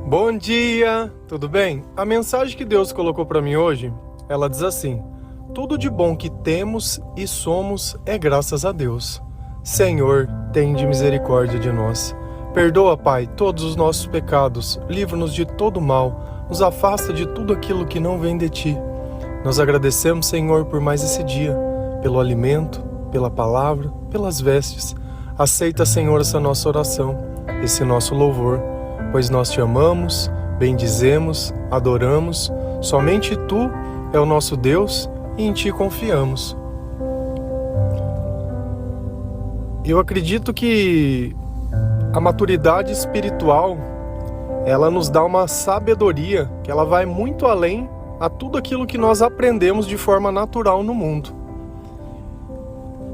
Bom dia, tudo bem? A mensagem que Deus colocou para mim hoje, ela diz assim: tudo de bom que temos e somos é graças a Deus. Senhor, tende misericórdia de nós. Perdoa, Pai, todos os nossos pecados, livra-nos de todo mal, nos afasta de tudo aquilo que não vem de Ti. Nós agradecemos, Senhor, por mais esse dia, pelo alimento, pela palavra, pelas vestes. Aceita, Senhor, essa nossa oração, esse nosso louvor, pois nós Te amamos, bendizemos, adoramos. Somente Tu é o nosso Deus e em Ti confiamos. Eu acredito que a maturidade espiritual, ela nos dá uma sabedoria que ela vai muito além a tudo aquilo que nós aprendemos de forma natural no mundo.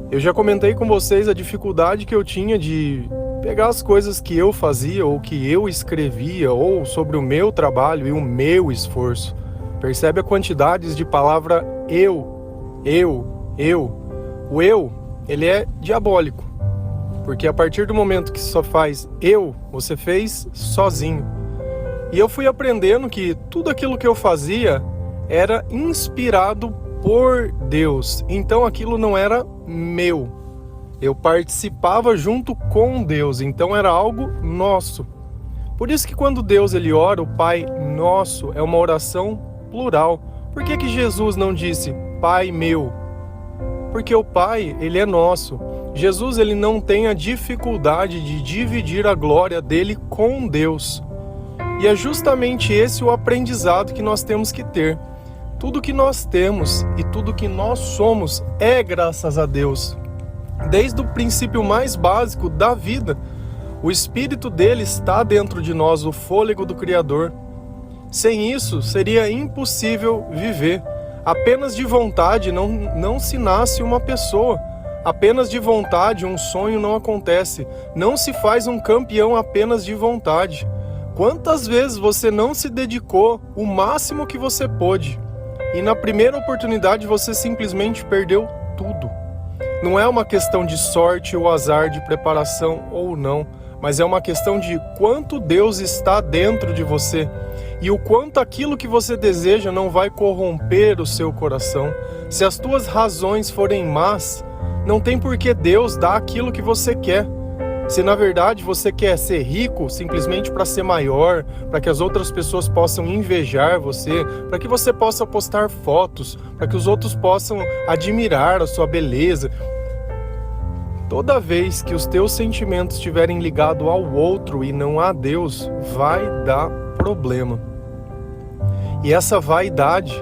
Eu já comentei com vocês a dificuldade que eu tinha de pegar as coisas que eu fazia ou que eu escrevia ou sobre o meu trabalho e o meu esforço. Percebe a quantidade de palavra eu. O eu, ele é diabólico, porque a partir do momento que só faz eu, você fez sozinho. E eu fui aprendendo que tudo aquilo que eu fazia era inspirado por Deus, então aquilo não era meu. Eu participava junto com Deus, então era algo nosso. Por isso que quando Deus ele ora, o Pai Nosso, é uma oração plural. Por que Jesus não disse Pai meu? Porque o Pai, ele é nosso. Jesus ele não tem a dificuldade de dividir a glória dele com Deus. E é justamente esse o aprendizado que nós temos que ter. Tudo que nós temos e tudo que nós somos é graças a Deus. Desde o princípio mais básico da vida, o Espírito dele está dentro de nós, o fôlego do Criador. Sem isso, seria impossível viver. Apenas de vontade não se nasce uma pessoa. Apenas de vontade um sonho não acontece. Não se faz um campeão apenas de vontade. Quantas vezes você não se dedicou o máximo que você pôde e na primeira oportunidade você simplesmente perdeu tudo? Não é uma questão de sorte ou azar, de preparação ou não, mas é uma questão de quanto Deus está dentro de você e o quanto aquilo que você deseja não vai corromper o seu coração. Se as tuas razões forem más, não tem por que Deus dar aquilo que você quer. Se na verdade você quer ser rico simplesmente para ser maior, para que as outras pessoas possam invejar você, para que você possa postar fotos, para que os outros possam admirar a sua beleza. Toda vez que os teus sentimentos estiverem ligados ao outro e não a Deus, vai dar problema. E essa vaidade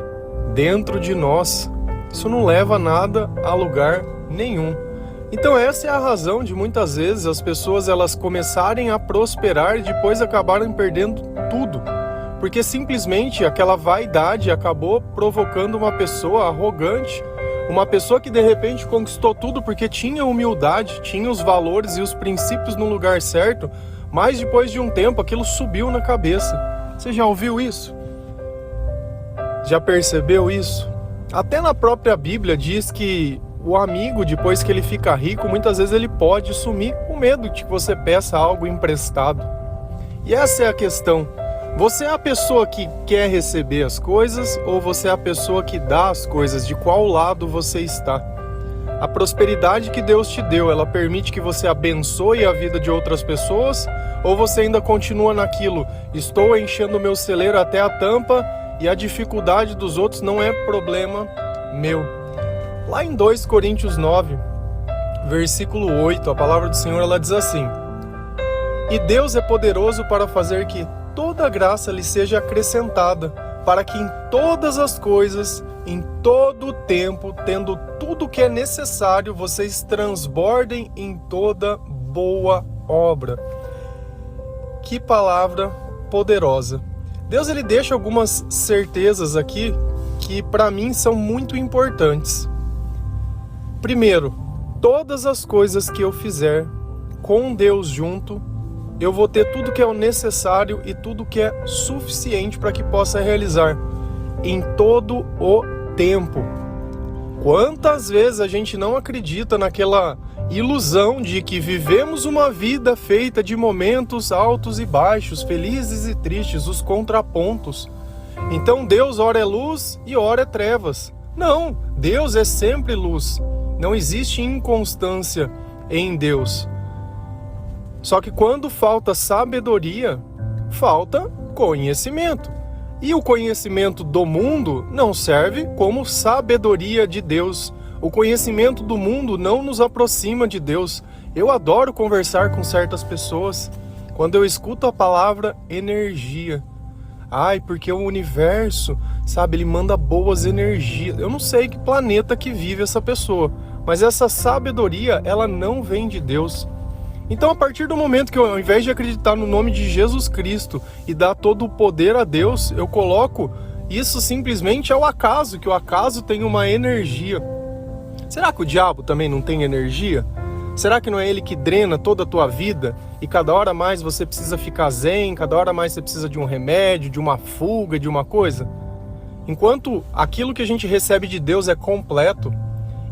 dentro de nós, isso não leva nada a lugar nenhum. Então essa é a razão de muitas vezes as pessoas elas começarem a prosperar e depois acabarem perdendo tudo. Porque simplesmente aquela vaidade acabou provocando uma pessoa arrogante, uma pessoa que de repente conquistou tudo porque tinha humildade, tinha os valores e os princípios no lugar certo, mas depois de um tempo aquilo subiu na cabeça. Você já ouviu isso? Já percebeu isso? Até na própria Bíblia diz que o amigo, depois que ele fica rico, muitas vezes ele pode sumir com medo de que você peça algo emprestado. E essa é a questão. Você é a pessoa que quer receber as coisas ou você é a pessoa que dá as coisas? De qual lado você está? A prosperidade que Deus te deu, ela permite que você abençoe a vida de outras pessoas? Ou você ainda continua naquilo, estou enchendo o meu celeiro até a tampa e a dificuldade dos outros não é problema meu? Lá em 2 Coríntios 9, versículo 8, a palavra do Senhor ela diz assim: e Deus é poderoso para fazer que toda graça lhe seja acrescentada, para que em todas as coisas, em todo o tempo, tendo tudo o que é necessário, vocês transbordem em toda boa obra. Que palavra poderosa! Deus ele deixa algumas certezas aqui que para mim são muito importantes. Primeiro, todas as coisas que eu fizer com Deus junto, eu vou ter tudo que é o necessário e tudo que é suficiente para que possa realizar em todo o tempo. Quantas vezes a gente não acredita naquela ilusão de que vivemos uma vida feita de momentos altos e baixos, felizes e tristes, os contrapontos. Então Deus ora é luz e ora é trevas. Não, Deus é sempre luz. Não existe inconstância em Deus. Só que quando falta sabedoria, falta conhecimento. E o conhecimento do mundo não serve como sabedoria de Deus. O conhecimento do mundo não nos aproxima de Deus. Eu adoro conversar com certas pessoas quando eu escuto a palavra energia. Ai, porque o universo, sabe, ele manda boas energias. Eu não sei que planeta que vive essa pessoa, mas essa sabedoria, ela não vem de Deus. Então, a partir do momento que eu, ao invés de acreditar no nome de Jesus Cristo e dar todo o poder a Deus, eu coloco isso simplesmente ao acaso, que o acaso tem uma energia. Será que o diabo também não tem energia? Será que não é ele que drena toda a tua vida e cada hora mais você precisa ficar zen, cada hora mais você precisa de um remédio, de uma fuga, de uma coisa? Enquanto aquilo que a gente recebe de Deus é completo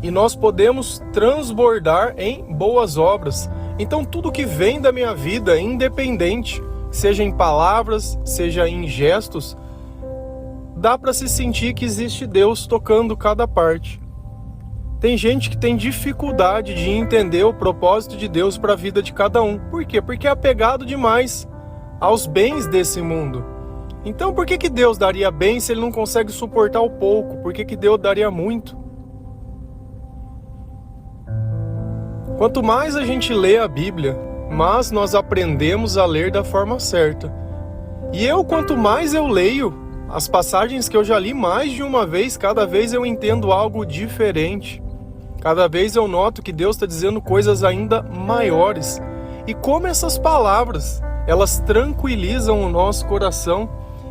e nós podemos transbordar em boas obras. Então tudo que vem da minha vida, independente, seja em palavras, seja em gestos, dá para se sentir que existe Deus tocando cada parte. Tem gente que tem dificuldade de entender o propósito de Deus para a vida de cada um. Por quê? Porque é apegado demais aos bens desse mundo. Então por que Deus daria bem se ele não consegue suportar o pouco? Por que Deus daria muito? Quanto mais a gente lê a Bíblia, mais nós aprendemos a ler da forma certa. E quanto mais eu leio, as passagens que eu já li mais de uma vez, cada vez eu entendo algo diferente. Cada vez eu noto que Deus está dizendo coisas ainda maiores. E como essas palavras, elas tranquilizam o nosso coração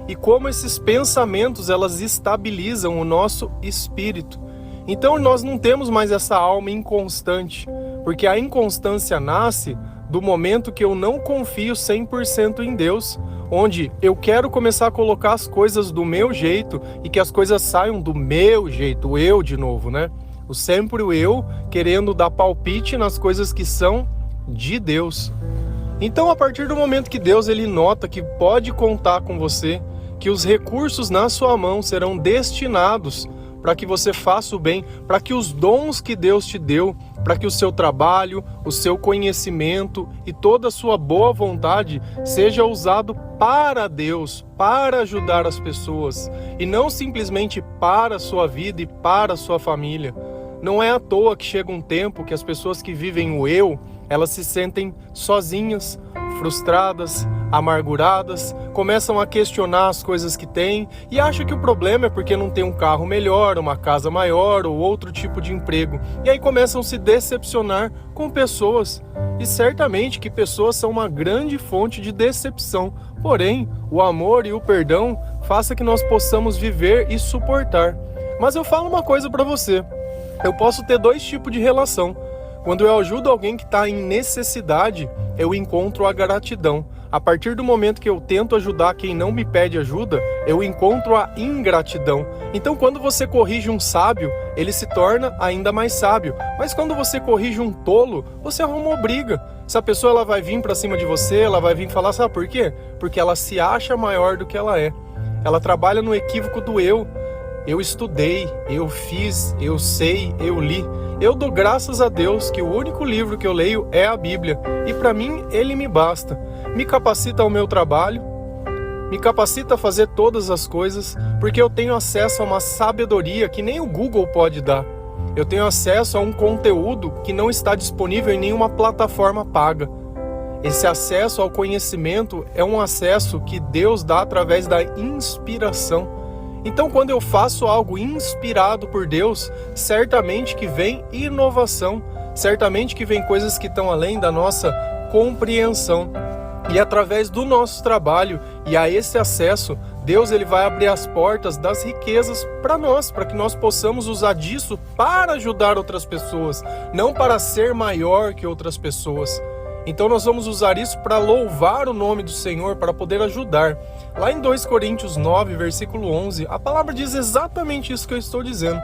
e como esses pensamentos, elas estabilizam o nosso espírito. Então nós não temos mais essa alma inconstante, porque a inconstância nasce do momento que eu não confio 100% em Deus, onde eu quero começar a colocar as coisas do meu jeito e que as coisas saiam do meu jeito, o eu de novo, né? Sempre o eu querendo dar palpite nas coisas que são de Deus. Então, a partir do momento que Deus ele nota que pode contar com você, que os recursos na sua mão serão destinados para que você faça o bem, para que os dons que Deus te deu, para que o seu trabalho, o seu conhecimento e toda a sua boa vontade seja usado para Deus, para ajudar as pessoas, e não simplesmente para a sua vida e para a sua família. Não é à toa que chega um tempo que as pessoas que vivem o eu, elas se sentem sozinhas, frustradas, amarguradas, começam a questionar as coisas que têm e acham que o problema é porque não tem um carro melhor, uma casa maior ou outro tipo de emprego. E aí começam a se decepcionar com pessoas. E certamente que pessoas são uma grande fonte de decepção. Porém, o amor e o perdão façam que nós possamos viver e suportar. Mas eu falo uma coisa para você. Eu posso ter dois tipos de relação. Quando eu ajudo alguém que está em necessidade, eu encontro a gratidão. A partir do momento que eu tento ajudar quem não me pede ajuda, eu encontro a ingratidão. Então, quando você corrige um sábio, ele se torna ainda mais sábio. Mas quando você corrige um tolo, você arruma uma briga. Essa pessoa ela vai vir para cima de você, ela vai vir falar, sabe por quê? Porque ela se acha maior do que ela é. Ela trabalha no equívoco do eu. Eu estudei, eu fiz, eu sei, eu li. Eu dou graças a Deus que o único livro que eu leio é a Bíblia. E para mim, ele me basta. Me capacita ao meu trabalho, me capacita a fazer todas as coisas, porque eu tenho acesso a uma sabedoria que nem o Google pode dar. Eu tenho acesso a um conteúdo que não está disponível em nenhuma plataforma paga. Esse acesso ao conhecimento é um acesso que Deus dá através da inspiração. Então, quando eu faço algo inspirado por Deus, certamente que vem inovação, certamente que vem coisas que estão além da nossa compreensão. E através do nosso trabalho e a esse acesso, Deus ele vai abrir as portas das riquezas para nós, para que nós possamos usar disso para ajudar outras pessoas, não para ser maior que outras pessoas. Então nós vamos usar isso para louvar o nome do Senhor, para poder ajudar. Lá em 2 Coríntios 9, versículo 11, a palavra diz exatamente isso que eu estou dizendo.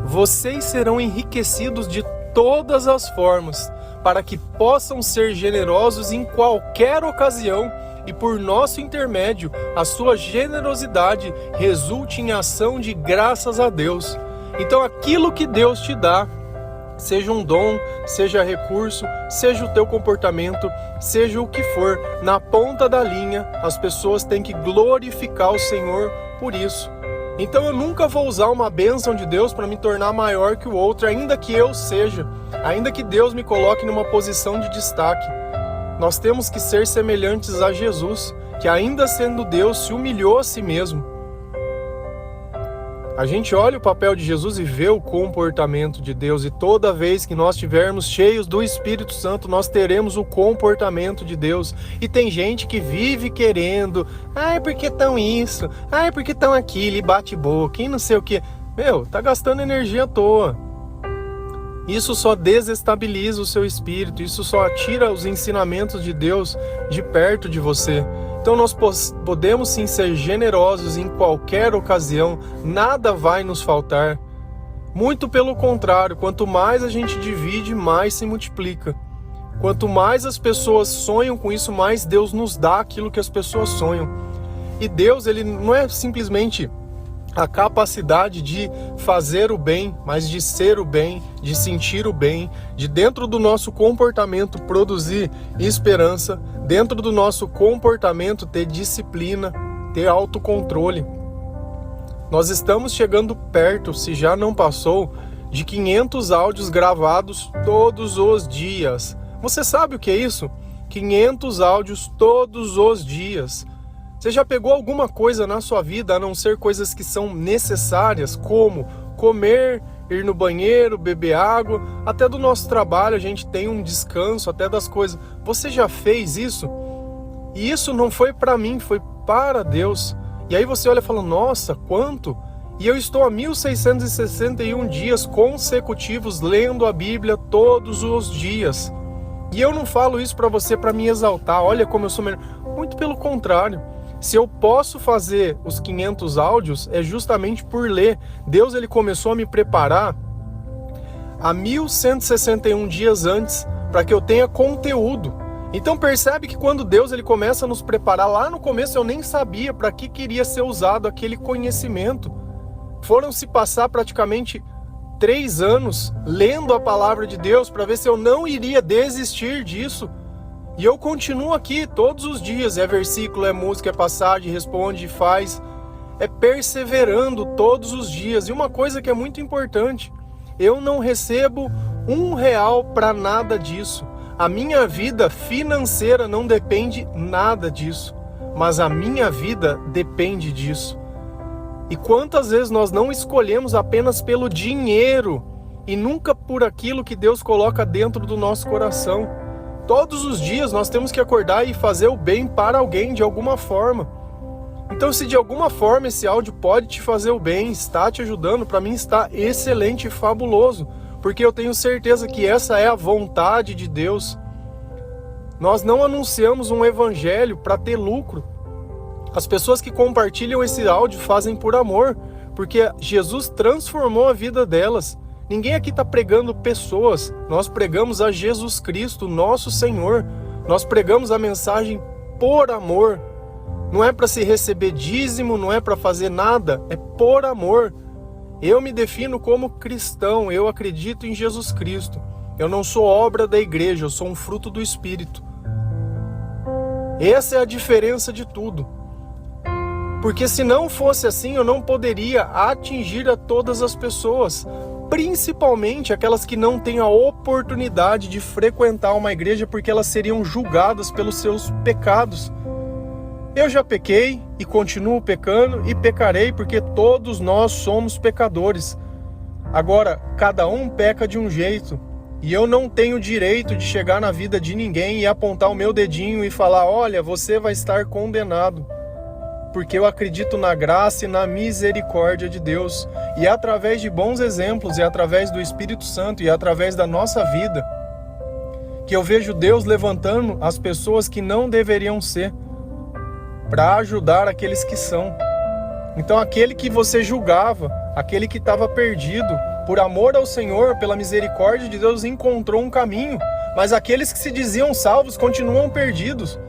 Vocês serão enriquecidos de todas as formas, para que possam ser generosos em qualquer ocasião e por nosso intermédio a sua generosidade resulte em ação de graças a Deus. Então aquilo que Deus te dá, seja um dom, seja recurso, seja o teu comportamento, seja o que for, na ponta da linha, as pessoas têm que glorificar o Senhor por isso. Então eu nunca vou usar uma bênção de Deus para me tornar maior que o outro, ainda que eu seja, ainda que Deus me coloque numa posição de destaque. Nós temos que ser semelhantes a Jesus, que ainda sendo Deus, se humilhou a si mesmo. A gente olha o papel de Jesus e vê o comportamento de Deus, e toda vez que nós estivermos cheios do Espírito Santo, nós teremos o comportamento de Deus. E tem gente que vive querendo, porque tão isso, porque tão aquilo, e bate boca, e não sei o que. Tá gastando energia à toa. Isso só desestabiliza o seu espírito, isso só tira os ensinamentos de Deus de perto de você. Então nós podemos sim ser generosos em qualquer ocasião, nada vai nos faltar. Muito pelo contrário, quanto mais a gente divide, mais se multiplica. Quanto mais as pessoas sonham com isso, mais Deus nos dá aquilo que as pessoas sonham. E Deus, ele não é simplesmente a capacidade de fazer o bem, mas de ser o bem, de sentir o bem, de dentro do nosso comportamento produzir esperança, dentro do nosso comportamento ter disciplina, ter autocontrole. Nós estamos chegando perto, se já não passou, de 500 áudios gravados todos os dias. Você sabe o que é isso? 500 áudios todos os dias. Você já pegou alguma coisa na sua vida, a não ser coisas que são necessárias, como comer, ir no banheiro, beber água, até do nosso trabalho a gente tem um descanso, até das coisas. Você já fez isso? E isso não foi para mim, foi para Deus. E aí você olha e fala, nossa, quanto? E eu estou há 1661 dias consecutivos lendo a Bíblia todos os dias. E eu não falo isso para você para me exaltar, olha como eu sou melhor. Muito pelo contrário. Se eu posso fazer os 500 áudios, é justamente por ler. Deus, ele começou a me preparar há 1161 dias antes, para que eu tenha conteúdo. Então percebe que quando Deus, ele começa a nos preparar, lá no começo eu nem sabia para que queria ser usado aquele conhecimento. Foram se passar praticamente 3 anos lendo a palavra de Deus, para ver se eu não iria desistir disso. E eu continuo aqui todos os dias, é versículo, é música, é passagem, responde, faz, é perseverando todos os dias. E uma coisa que é muito importante, eu não recebo R$1 para nada disso. A minha vida financeira não depende nada disso, mas a minha vida depende disso. E quantas vezes nós não escolhemos apenas pelo dinheiro e nunca por aquilo que Deus coloca dentro do nosso coração? Todos os dias nós temos que acordar e fazer o bem para alguém de alguma forma. Então, se de alguma forma esse áudio pode te fazer o bem, está te ajudando, para mim está excelente e fabuloso, porque eu tenho certeza que essa é a vontade de Deus. Nós não anunciamos um evangelho para ter lucro. As pessoas que compartilham esse áudio fazem por amor, porque Jesus transformou a vida delas. Ninguém aqui está pregando pessoas, nós pregamos a Jesus Cristo, nosso Senhor. Nós pregamos a mensagem por amor. Não é para se receber dízimo, não é para fazer nada, é por amor. Eu me defino como cristão, eu acredito em Jesus Cristo. Eu não sou obra da igreja, eu sou um fruto do Espírito. Essa é a diferença de tudo. Porque se não fosse assim, eu não poderia atingir a todas as pessoas, principalmente aquelas que não têm a oportunidade de frequentar uma igreja, porque elas seriam julgadas pelos seus pecados. Eu já pequei e continuo pecando e pecarei, porque todos nós somos pecadores. Agora, cada um peca de um jeito, e eu não tenho direito de chegar na vida de ninguém e apontar o meu dedinho e falar, olha, você vai estar condenado. Porque eu acredito na graça e na misericórdia de Deus. E é através de bons exemplos, e através do Espírito Santo, e através da nossa vida, que eu vejo Deus levantando as pessoas que não deveriam ser, para ajudar aqueles que são. Então aquele que você julgava, aquele que estava perdido, Por amor ao Senhor, pela misericórdia de Deus, encontrou um caminho, mas aqueles que se diziam salvos continuam perdidos.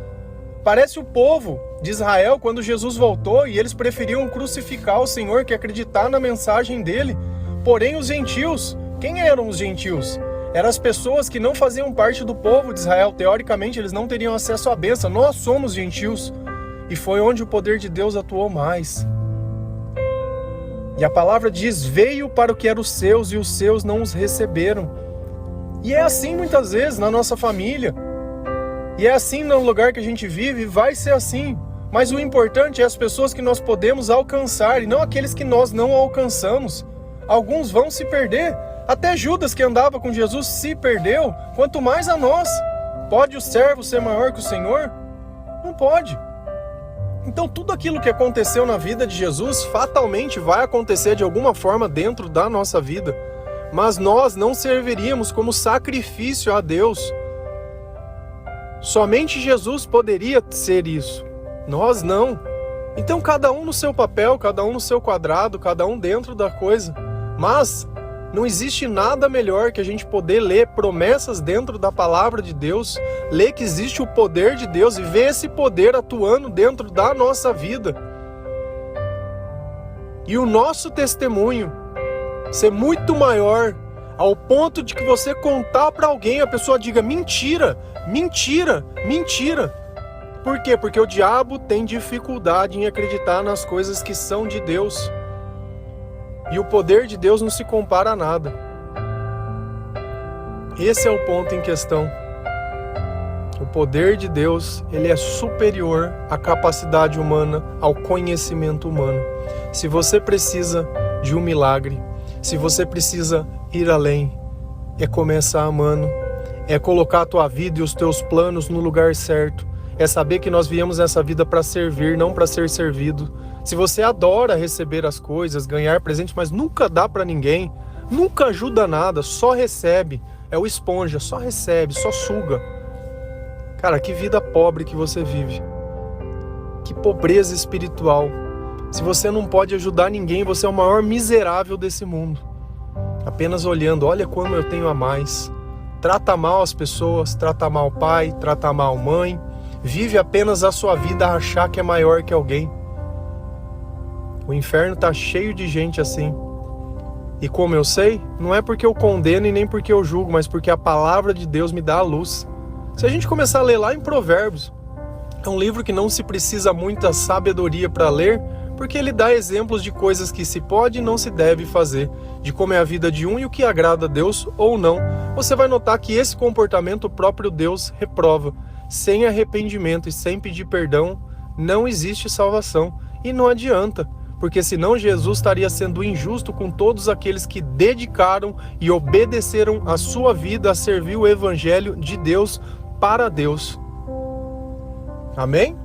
Parece o povo de Israel quando Jesus voltou e eles preferiam crucificar o Senhor que acreditar na mensagem dele. Porém, os gentios, quem eram os gentios? Eram as pessoas que não faziam parte do povo de Israel. Teoricamente, eles não teriam acesso à bênção. Nós somos gentios. E foi onde o poder de Deus atuou mais. E a palavra diz, veio para o que era os seus e os seus não os receberam. E é assim muitas vezes na nossa família. E é assim no lugar que a gente vive, vai ser assim. Mas o importante é as pessoas que nós podemos alcançar e não aqueles que nós não alcançamos. Alguns vão se perder. Até Judas, que andava com Jesus, se perdeu. Quanto mais a nós. Pode o servo ser maior que o Senhor? Não pode. Então tudo aquilo que aconteceu na vida de Jesus fatalmente vai acontecer de alguma forma dentro da nossa vida. Mas nós não serviríamos como sacrifício a Deus. Somente Jesus poderia ser isso. Nós não. Então cada um no seu papel, cada um no seu quadrado, cada um dentro da coisa. Mas não existe nada melhor que a gente poder ler promessas dentro da palavra de Deus, ler que existe o poder de Deus e ver esse poder atuando dentro da nossa vida. E o nosso testemunho ser muito maior, ao ponto de que você contar para alguém, a pessoa diga mentira, mentira, mentira. Por quê? Porque o diabo tem dificuldade em acreditar nas coisas que são de Deus. E o poder de Deus não se compara a nada. Esse é o ponto em questão. O poder de Deus, ele é superior à capacidade humana, ao conhecimento humano. Se você precisa de um milagre, se você precisa ir além, é começar amando, é colocar a tua vida e os teus planos no lugar certo, é saber que nós viemos nessa vida para servir, não para ser servido. Se você adora receber as coisas, ganhar presente, mas nunca dá para ninguém, nunca ajuda nada, só recebe, é o esponja, só recebe, só suga. Cara, que vida pobre que você vive. Que pobreza espiritual. Se você não pode ajudar ninguém, você é o maior miserável desse mundo. Apenas olhando, olha como eu tenho a mais. Trata mal as pessoas, trata mal pai, trata mal mãe. Vive apenas a sua vida a achar que é maior que alguém. O inferno está cheio de gente assim. E como eu sei, não é porque eu condeno e nem porque eu julgo, mas porque a palavra de Deus me dá a luz. Se a gente começar a ler lá em Provérbios, é um livro que não se precisa muita sabedoria para ler, porque ele dá exemplos de coisas que se pode e não se deve fazer, de como é a vida de um e o que agrada a Deus ou não. Você vai notar que esse comportamento o próprio Deus reprova. Sem arrependimento e sem pedir perdão, não existe salvação. E não adianta, porque senão Jesus estaria sendo injusto com todos aqueles que dedicaram e obedeceram a sua vida a servir o Evangelho de Deus para Deus. Amém?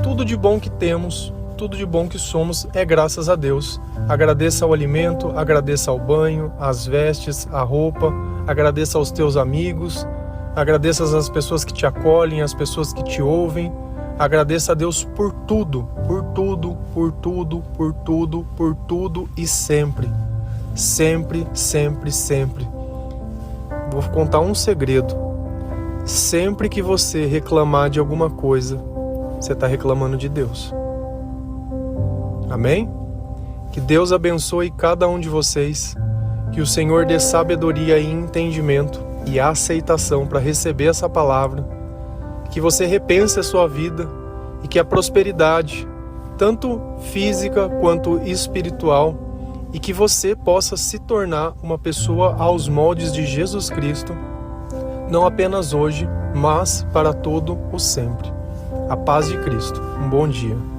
Tudo de bom que temos, tudo de bom que somos é graças a Deus. Agradeça ao alimento, agradeça ao banho, às vestes, à roupa, agradeça aos teus amigos, agradeça às pessoas que te acolhem, às pessoas que te ouvem. Agradeça a Deus por tudo, por tudo, por tudo, por tudo, por tudo e sempre. Sempre, sempre, sempre. Vou contar um segredo. Sempre que você reclamar de alguma coisa, você está reclamando de Deus. Amém? Que Deus abençoe cada um de vocês. Que o Senhor dê sabedoria e entendimento e aceitação para receber essa palavra. Que você repense a sua vida e que a prosperidade, tanto física quanto espiritual, e que você possa se tornar uma pessoa aos moldes de Jesus Cristo, não apenas hoje, mas para todo o sempre. A paz de Cristo. Um bom dia.